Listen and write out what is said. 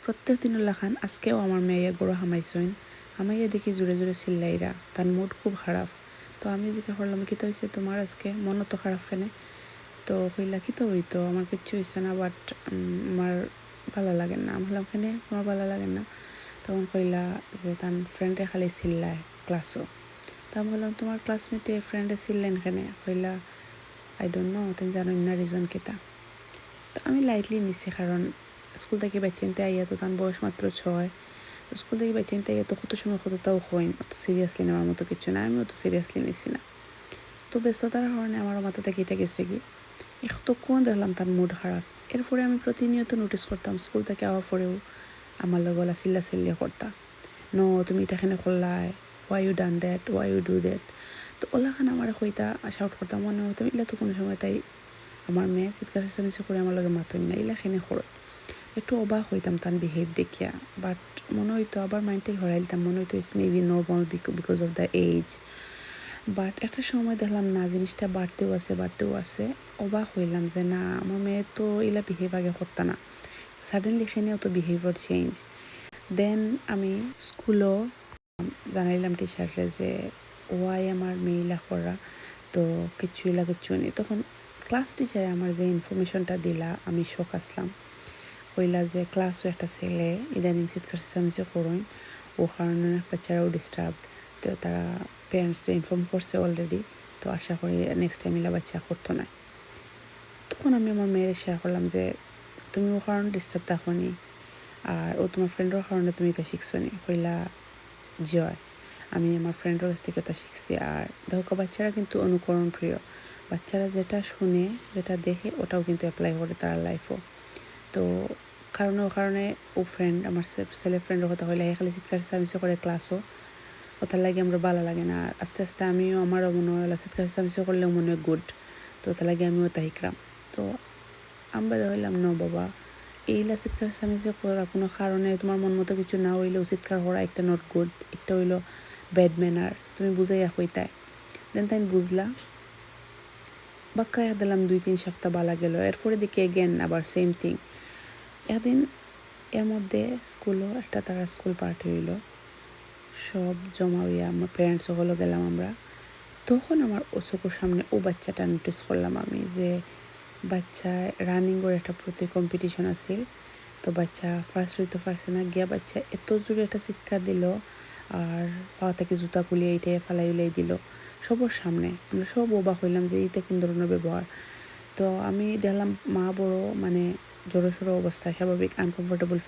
প্রত্যেক দিন লাখান আজকেও আমার মেয়ে গরু হামাইছইন, হামাইয়া দেখি জোরে জোরে চিল্লাইরা, তার মুড খুব খারাপ। তো আমি জিজ্ঞাসা করলাম কিতা হয়েছে তোমার, আজকে মনও তো খারাপ কেনে? তো কইলা কিতা হইতো, আমার কিচ্ছু হয়েছে না, বাট আমার ভালো লাগে না। আমি বললাম কেনে তোমার ভালো লাগে না? তখন কইলা যে তার ফ্রেন্ডে খালি চিল্লায় ক্লাসও। তা আমি বললাম তোমার ক্লাসমেটে ফ্রেন্ডে চিল্লেন কেনে? কইলা আই ডোন্ট নো, তুমি জানো না রিজন কিতা। তো আমি লাইটলি নিছি, কারণ স্কুল থেকে বাচ্চানতে আইয়া তো তার বয়স মাত্র 6। স্কুল থেকে বাচ্চানতে আইয়া তো কত সময় কতটাও হইন, অত সিরিয়াসলি নেওয়ার মতো কিছু না, আমি অত সিরিয়াসলি নিছি না। তো ব্যস্ততার কারণে আমার মাথা থেকে এটা গেছে কি, কতক্ষণ দেখলাম তার মুড খারাপ। এরপরে আমি প্রতিনিয়ত নোটিস করতাম, স্কুল থেকে আওয়ার পরেও আমার লগে ওলা চিল্লা করতাম, নো তুমি এটা এখানে করলাই, why you done that, why you do that. তো ওলাখান আমার কইতা শাউট করতাম, মনে হতাম ইলা তো কোনো সময় তাই আমার মেয়ে চিৎকার চেঁচামেচি করে আমার লগে মাতই না, ইলাখানে করো। একটু অবাক হইতাম তার বিহেভ দেখিয়া, বাট মনে হইতো আবার মাইন্ড থেকে হরাইতাম, মনে হইতো it's maybe normal because of the age. But একটা সময় দেখলাম না, জিনিসটা বাড়তেও আছে। অবাক হইলাম যে না, আমার মেয়ে তো এলা বিহেভ আগে করতো না, সাডেনলি এখানেও তো বিহেভিয়ার চেঞ্জ। দেন আমি স্কুলও জানাইলাম টিচাররে যে ওয়াই আমার মেয়েলা করা, তো কিচ্ছু নেই। তখন ক্লাস টিচারে আমার যে ইনফরমেশনটা দিলা, আমি শক আসলাম। কইলা যে ক্লাসও একটা ছেলে ইদানিং চিৎকার চেঁচামেচি করুন, ও কারণে অনেক বাচ্চারাও ডিস্টার্ব। তো তারা প্যারেন্টসে ইনফর্ম করছে অলরেডি, তো আশা করি নেক্সট টাইম এলা বাচ্চা করতো না। তখন আমি আমার মেয়ের শেয়ার করলাম যে তুমি ও কারণে ডিস্টার্ব থাকো নি, আর ও তোমার ফ্রেন্ডের কারণে তুমি এটা শিখছো নি। কইলা জয়, আমি আমার ফ্রেন্ডের কাছ থেকে এটা শিখছি। আর দেখো বাচ্চারা কিন্তু অনুকরণ প্রিয়, বাচ্চারা যেটা শুনে যেটা দেখে ওটাও কিন্তু অ্যাপ্লাই করে তার লাইফও। তো কারণে ও ফ্রেন্ড আমার ছেলে ফ্রেন্ডের কথা হইলে খালি চিৎকার চেঁচামেচি করে ক্লাসও, ওটার লাগে আমরা ভালো লাগে না। আর আস্তে আস্তে আমিও আমারও মনে হয় চিৎকার চেঁচামেচি করলেও মনে হয় গুড, তো ওটার লাগে আমিও তা শিখলাম। তো আমরা হইলাম ন বাবা, এইলা চিৎকার চেঁচামেচি করা কোনো কারণে তোমার মন মতো কিছু না হইলেও চিৎকার করা একটা নট গুড, একটা হইলো ব্যাড ম্যানার, তুমি বুঝাইয়া হইতাই। দেন তাই বুঝলা, বাক্কায়া দিলাম 2-3 সপ্তাহ বালা গেল। এরপরে দেখি এগেন আবার সেম থিং। একদিন এর মধ্যে স্কুলও একটা তারা স্কুল পার্টি হইল, সব জমা হইয়া আমার প্যারেন্টস সকলও গেলাম আমরা। তখন আমার ও চোখের সামনে ও বাচ্চাটা নোটিস করলাম আমি, যে বাচ্চা রানিংয়ের একটা প্রতি কম্পিটিশন আছিল। তো বাচ্চা ফার্স্ট হইতে পারছে না, গিয়া বাচ্চা এত জোরে একটা চিৎকার দিল, আর পা থেকে জুতা খুলিয়ে এইটাই ফালাই উলাই দিল সবার সামনে। আমরা সব অবাক হইলাম যে এইটা কোন ধরনের ব্যবহার। তো আমি দেখলাম মা বড় মানে জড়ো সড়ো অবস্থায় স্বাভাবিক আনকমফোর্টেবল